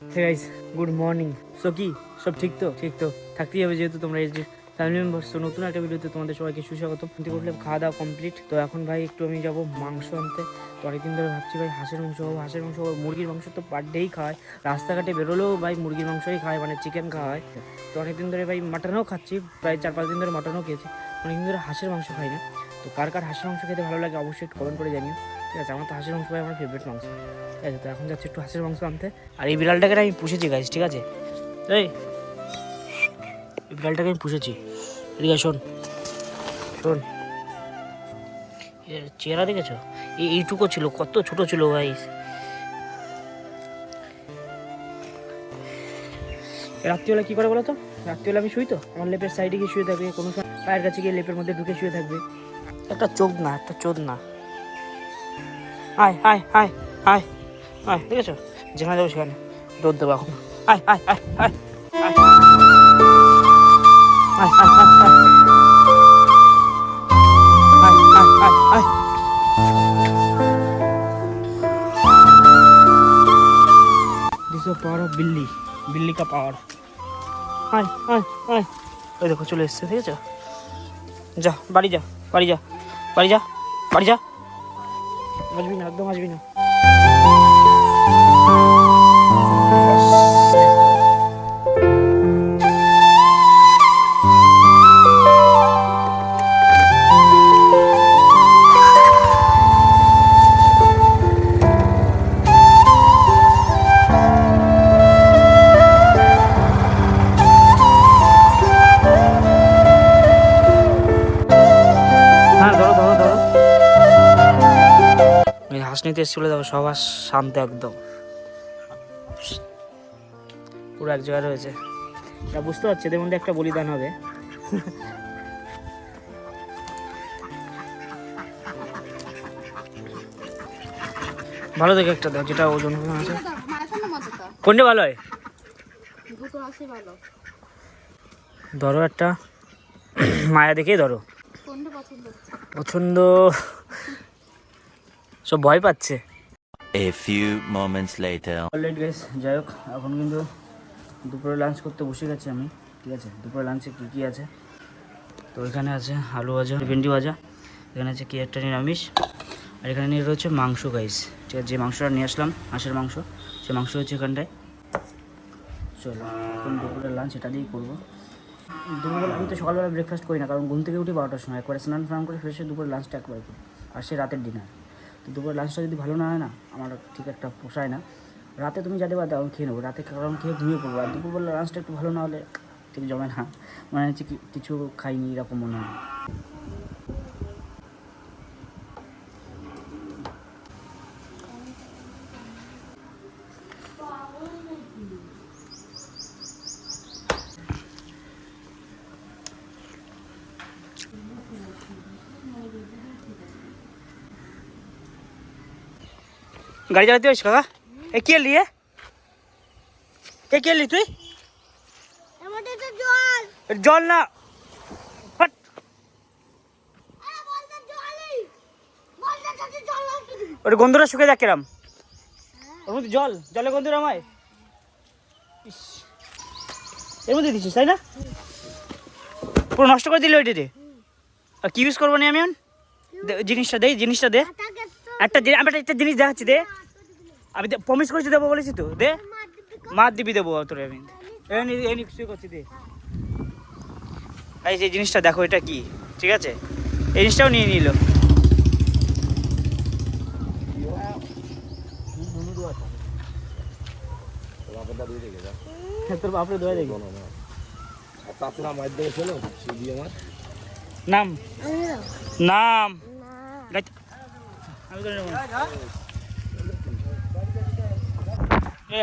হে guys, good morning. So কি সব ঠিক তো থাকতেই হবে, যেহেতু তোমরা এই যে ফ্যামিলি মেম্বার্স। তো নতুন একটা ভিডিওতে তোমাদের সবাইকে সুস্বাগত। কিন্তু করলে খাওয়া দাওয়া কমপ্লিট। তো এখন ভাই একটু আমি যাবো মাংস আনতে। তো অনেকদিন ধরে ভাবছি ভাই হাঁসের মাংস হবো, মুরগির মাংস তো পার ডেই খাওয়ায়। রাস্তাঘাটে বেরোলেও ভাই মুরগির মাংসই খায়, মানে চিকেন খাওয়া হয়। তো অনেকদিন ধরে ভাই মাটনও খাচ্ছি, প্রায় 4-5 দিন ধরে মাটনও খেয়েছি। অনেকদিন ধরে হাঁসের মাংস খাই না। তো কার কার হাঁসের মাংস খেতে ভালো লাগে অবশ্যই একটু কমেন্ট করে জানিও। ঠিক আছে, আমার তো হাঁসের মাংস ভাই আমার ফেভারিট মাংস। ঠিক আছে, তো এখন যাচ্ছি একটু হাঁসের মাংস আনতে। আর এই বিড়ালটাকে আমি পুষেছি গাইস, ঠিক আছে? এই বিড়ালটাকে আমি পুষেছি। এদিকে শোন শোন, চেহারা দেখেছো? এইটুকু ছিল, কত ছোট ছিল গাইস। রাত্রিবেলা কি করে বলো তো? রাত্রিবেলা আমি শুই, তো আমার লেপের সাইডে গিয়ে শুয়ে থাকবে, কোনো সময় পায়ের কাছে গিয়ে লেপের মধ্যে ঢুকে শুয়ে থাকবে। একটা চোখ না, একটা চোদ না। আয় আয় আয় আয় আয়, দেখেছো? যেখানে যাবো সেখানে দৌড় দেবো এখন। আয় আয় আয় আয় আয় আয় আয় আয় আয়। दिस इज पावर ऑफ बिल्ली, बिल्ली का पावर। आय आय आय, ওই দেখো চলে এসছে, ঠিক আছে? যা বাড়ি যা, বাড়ি যা, বাড়ি যা, বাড়ি যা। আসবি না, একদম আসবি না। হাঁস নিতে এসে চলে যাবো, সব হাঁস শান্ত একদম, পুরো এক জায়গায় রয়েছে। তা বুঝতে পারছি এদের মধ্যে একটা বলিদান হবে। ভালো দেখে একটা দাও, যেটা ওজন আছে। কোনটা ভালো হয় ধরো, একটা মায়া দেখেই ধরো। পছন্দ সব ভয় পাচ্ছে। A few moments later. Alright guys, যাই হোক, এখন কিন্তু দুপুরে লাঞ্চ করতে বসে গেছি আমি। ঠিক আছে, দুপুরে লাঞ্চে কী কী আছে? তো এখানে আছে আলু ভাজা, ভেন্ডি ভাজা, এখানে আছে কি একটা নিরামিষ, আর এখানে নিয়ে রয়েছে মাংস গাইস। ঠিক আছে, যে মাংসটা নিয়ে আসলাম হাঁসের মাংস, সে মাংস হচ্ছে এখানটায়। চলো এখন দুপুরে লাঞ্চ এটা দিয়েই করবো। দুপুরবেলা আমি তো সকালবেলা ব্রেকফাস্ট করি না, কারণ ঘুম থেকে উঠি 12টার সময়, একবারে স্নান ফান করে ফ্রেশে দুপুরে লাঞ্চটা একবারে করি, আর সে রাতের ডিনার। তো দুপুরে লাঞ্চটা যদি ভালো না হয় না, আমার ঠিক একটা পোষায় না। রাতে তুমি যাতে বা দাও খেয়ে নেবো, রাতে কারণ খেয়ে ঘুমিয়ে পড়বো, আর দুপুরবেলা লাঞ্চটা একটু ভালো না হলে ঠিক জমে না, মানে হচ্ছে কিছু খাইনি এরকম মনে হয়। গাড়ি চালাতে পারিস কাকা? এ কে লিয়ে কে লি তুই? জল না, ওর গন্ধটা শুকে যাক কেরাম, ওর মধ্যে জলে গন্ধটা আমায় এর মধ্যে দিচ্ছিস, তাই না? পুরো নষ্ট করে দিলে ওইটাতে। আর কি ইউজ করবো না আমি? জিনিসটা দে একটা জিনিস দেখাচ্ছি, দে। আমি প্রমিস করেছি দেবো, বলেছি তো, দে। মার দিবি, দেবো তোরে আমি। শুয়ে করছি, দে। এই যে জিনিসটা দেখো, এটা কি? ঠিক আছে, এই জিনিসটাও নিয়ে নিল। তোর বাপরে দোয়া দেখি নাম নাম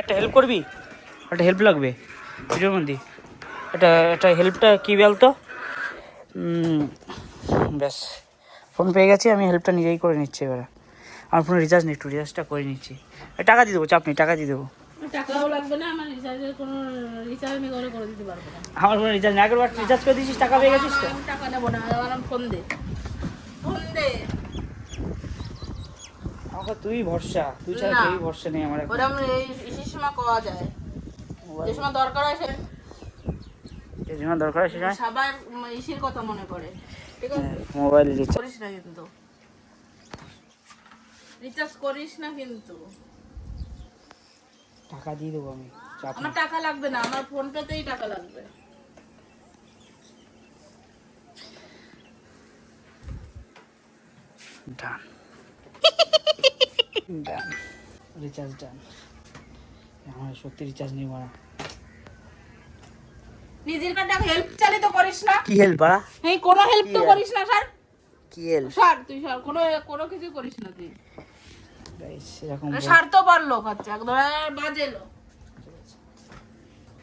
একটা হেল্প করবি, একটা হেল্প লাগবে ভিডিওর মধ্যে। এটা হেল্পটা কী বলতো? ব্যাস, ফোন পেয়ে গেছি, আমি হেল্পটা নিজেই করে নিচ্ছি। এবারে আমার ফোনে রিচার্জ নেই, একটু রিচার্জটা করে নিচ্ছি। টাকা দিয়ে দেবো, চাপ নেই, টাকা দিয়ে দেবো। টাকাও লাগবে না, আমার রিচার্জের কোনো রিচার্জ আমি করে দিতে পারবো না। আমার ফোনে রিচার্জ নেই, একবার রিচার্জ করে দিয়েছিস, টাকা পেয়ে গেছিস তো। টাকা নেবো না, আমার ফোন দে। আমাকে তুই ভরসা, তুই ছাড়া কেউই ভরসা নেই আমার। ওরকম এই সময় পাওয়া যায়। যে সময় দরকার হয় এই সময় দরকার হয় সে সময় সবার ইসের কথা মনে পড়ে, ঠিক আছে? মোবাইল রিচার্জ করিস না কিন্তু, রিচার্জ করিস না কিন্তু। টাকা দিয়ে দেবো আমি, চাপ আমার টাকা লাগবে না, আমার ফোন পেতেই টাকা লাগবে। ডান ডান রিচার্জ ডান। আমার সত্যি রিচার্জ নেই মারা। নিজের টাকা হেল্প চালিয়ে তো করিস না। কি হেল্প বাড়া? এই কোনো হেল্প তো করিস না স্যার। কি হেল্প? স্যার তুই স্যার কোনো কিছু করিস না তুই। গাইস এরকম স্বার্থপর লোক হচ্ছে একদম, বাজে লোক।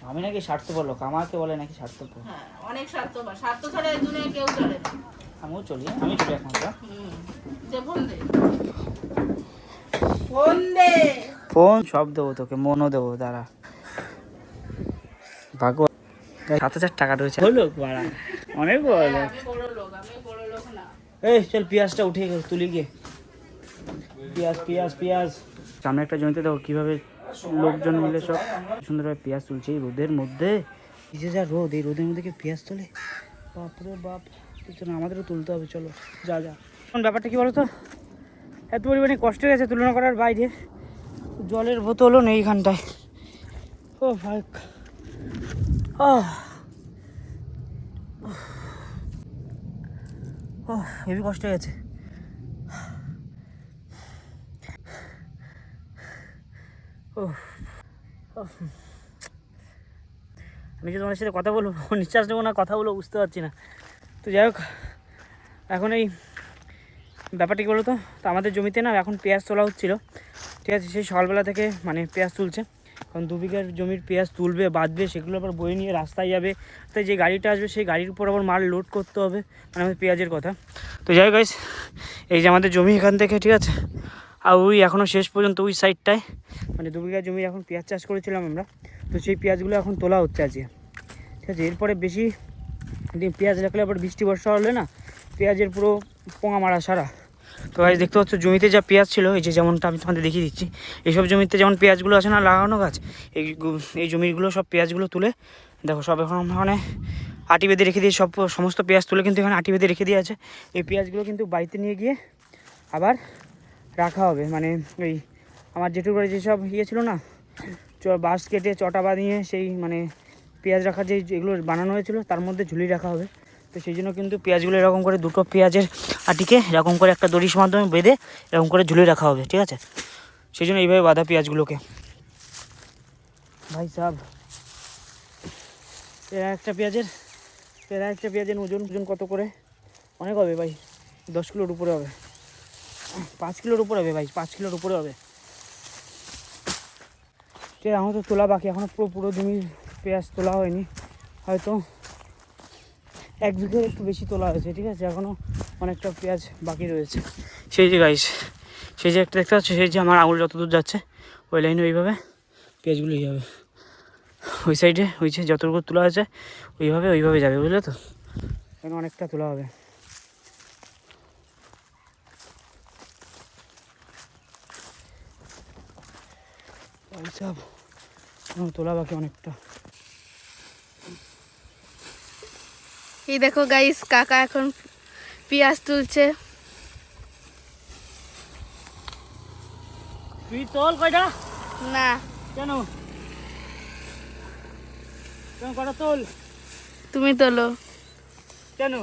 আমি নাকি স্বার্থপর লোক? আমাকে বলে নাকি স্বার্থপর? হ্যাঁ অনেক স্বার্থপর, স্বার্থ ছাড়া এই দুনিয়ায় কেউ চলে না। আমিও চলি, আমি চলি একমাত্র। যে ফোন দে, ফোন দে। ফোন সব দেবো তোকে, মনও দেবো, দাঁড়া। ভাগো 7,000 টাকা রয়েছে। হলো বাড়া, অনেক বড় লোক। আমি বড় লোক, আমি বড় লোক না। এই চল পেঁয়াজটা উঠে তুলি গিয়ে। পেঁয়াজ পেঁয়াজ পেঁয়াজ সামনে একটা জমিতে দেখো কিভাবে লোকজন মিলে সব সুন্দরভাবে পেঁয়াজ তুলছে এই রোদের মধ্যে। এই যে যা রোদ, এই রোদের মধ্যে কি পেঁয়াজ তোলে? বাপরে বাপ, কিছু না, আমাদেরও তুলতে হবে, চলো যা যা। এখন ব্যাপারটা কি বলো তো, এত পরিমাণে কষ্ট হয়ে গেছে তুলনা করার বাইরে। জলের বোতলও নেই এইখানটায়। ও ভাই, হেবি কষ্ট হয়ে গেছে। আমি যে তোমার সাথে কথা বলবো, নিঃশ্বাস নেবো না কথা বলবো বুঝতে পারছি না। তো যাই হোক, এখন এই ব্যাপারটা কী বলো তো, তো আমাদের জমিতে না এখন পেঁয়াজ তোলা হচ্ছিলো, ঠিক আছে? সেই সকালবেলা থেকে মানে পেঁয়াজ তুলছে। কারণ 2 বিঘার জমির পেঁয়াজ তুলবে, বাঁধবে, সেগুলো আবার বয়ে নিয়ে রাস্তায় যাবে। তাই যে গাড়িটা আসবে সেই গাড়ির উপর আবার মাল লোড করতে হবে, মানে আমাদের পেঁয়াজের কথা। তো যাই হোক গাইস, এই যে আমাদের জমি এখান থেকে, ঠিক আছে? আর ওই এখনও শেষ পর্যন্ত ওই সাইডটায় মানে 2 বিঘা জমি এখন পেঁয়াজ চাষ করেছিলাম আমরা। তো সেই পেঁয়াজগুলো এখন তোলা হচ্ছে আজকে, ঠিক আছে? এরপরে বেশি পেঁয়াজ রাখলে আবার বৃষ্টি বর্ষা হলে না পেঁয়াজের পুরো পোঙা মারা সারা। তো গাছ দেখতে পাচ্ছ জমিতে যা পেঁয়াজ ছিল, এই যে যেমনটা আমি তোমাদের দেখিয়ে দিচ্ছি, এইসব জমিতে যেমন পেঁয়াজগুলো আছে না লাগানো গাছ, এই জমিগুলো সব পেঁয়াজগুলো তুলে দেখো সব এখন মানে আটি বেঁধে রেখে দিয়ে সমস্ত পেঁয়াজ তুলে কিন্তু এখানে আটি বেঁধে রেখে দিয়ে আছে। এই পেঁয়াজগুলো কিন্তু বাড়িতে নিয়ে গিয়ে আবার রাখা হবে, মানে ওই আমার জেঠুর বাড়ি যেসব ছিল না, বাঁশ কেটে চটা বাঁধিয়ে সেই মানে পেঁয়াজ রাখার যেগুলো বানানো হয়েছিল তার মধ্যে ঝুলিয়ে রাখা হবে। তো সেই জন্য কিন্তু পেঁয়াজগুলো এরকম করে দুটো পেঁয়াজের আটিকে এরকম করে একটা দড়ির মাধ্যমে বেঁধে এরকম করে ঝুলিয়ে রাখা হবে, ঠিক আছে? সেই জন্য এইভাবে বাঁধা পেঁয়াজগুলোকে। ভাই সাহেব, একটা পেঁয়াজের ওজন কত করে? অনেক হবে ভাই, 10 কিলোর উপরে হবে, 5 কিলোর উপরে হবে ভাই, 5 কিলোর উপরে হবে। ঠিক আছে, এখন তো তোলা বাকি, এখনও পুরো জমির পেঁয়াজ তোলা হয়নি, হয়তো 1 বিঘার একটু বেশি তোলা হয়েছে, ঠিক আছে? এখনও অনেকটা পেঁয়াজ বাকি রয়েছে। সেই যে গাইস, সেই যে একটা দেখতে পাচ্ছ, সেই যে আমার আঙুল যত দূর যাচ্ছে ওই লাইনে ওইভাবে পেঁয়াজগুলো যাবে, ওই সাইডে ওই যে যতটুকু তোলা হয়েছে ওইভাবে যাবে, বুঝলে তো? এখানে অনেকটা তোলা হবে। সব তোলা বাকি অনেকটা। এই দেখো গাইস, কাকা এখন পেঁয়াজ তুলছে। তুই তোল কয়টা? না, কেন কটা তোল? তুমি তোলো। কেন?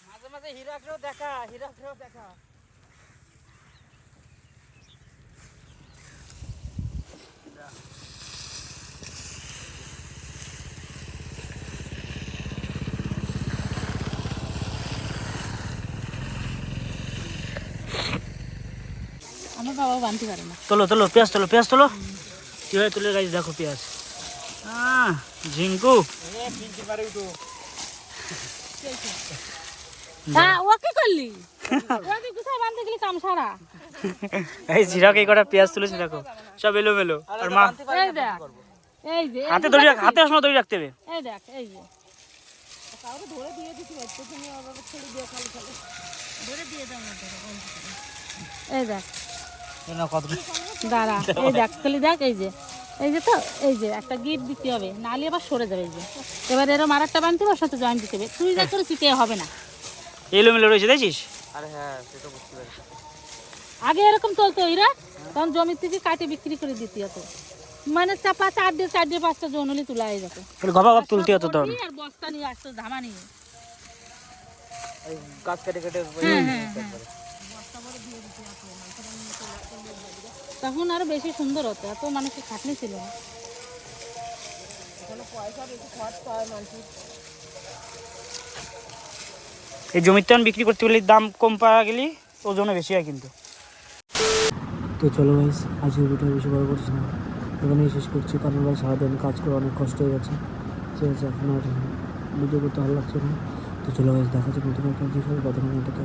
মাঝে মাঝে হিরাকেও দেখা। আমার বাবা বানতে পারে না। তোলো পেঁয়াজ তোলো। কীভাবে তুলে গাছ দেখো পেঁয়াজ। ঝিঙ্কু হ্যাঁ, ও কি করলি? ওকে কোথায় বানতে গেলি কাম সারা? এই ঝিরাকে কটা পেঁয়াজ তুলেছে দেখো, সব এলোমেলো। আর মা এই দেখ, এই যে হাতে দড়ি হাতে আসলে দড়ি রাখতে হবে। এই দেখ, এই যে কাউকে ধরে দিয়ে দিতে পারছো তুমি আবার ছেড়ে দিয়ে খালি খালি ধরে দিয়ে দাও না এই দেখ দাঁড়া এই দেখ খালি দেখ এই যে তো এই যে একটা গিট দিতে হবে নালে আবার সরে যাবে এই যে এবার এরম আর একটা বানতে ওর সাথে জয়েন দিতে হবে তুই যা করে দিতে হবে না এলোমেলো রয়েছে দেখছিস? আগে এরকম চলতো এরা তখন জমি থেকে কাটে বিক্রি করে দিতে হতো মানে চাপা 4 দিয়ে 5টা জন হলে তোলা হয়ে যেত গবা গপ তুলতে হতো তখন। আর বস্তা নিয়ে আসতো ধামা নিয়ে গাছ কেটে কেটে তখন আরো বেশি সুন্দর হতো এত মানুষের খাটনি ছিল না এই জমির টান বিক্রি করতে গেলে দাম কম পাওয়া গেলে ওজনও বেশি হয় কিন্তু। তো চলো গাইস, আজকের ভিডিও বেশি বড় করছি না, এখানেই শেষ করছি, কারণ ভাই সারাদিন কাজ করে অনেক কষ্ট হয়ে গেছে। ঠিক আছে, আপনার ভিডিও করতে ভালো লাগছে না। তো চলো গাইস, দেখা যাচ্ছে নতুন একটা ভিডিও, ততক্ষণ থেকে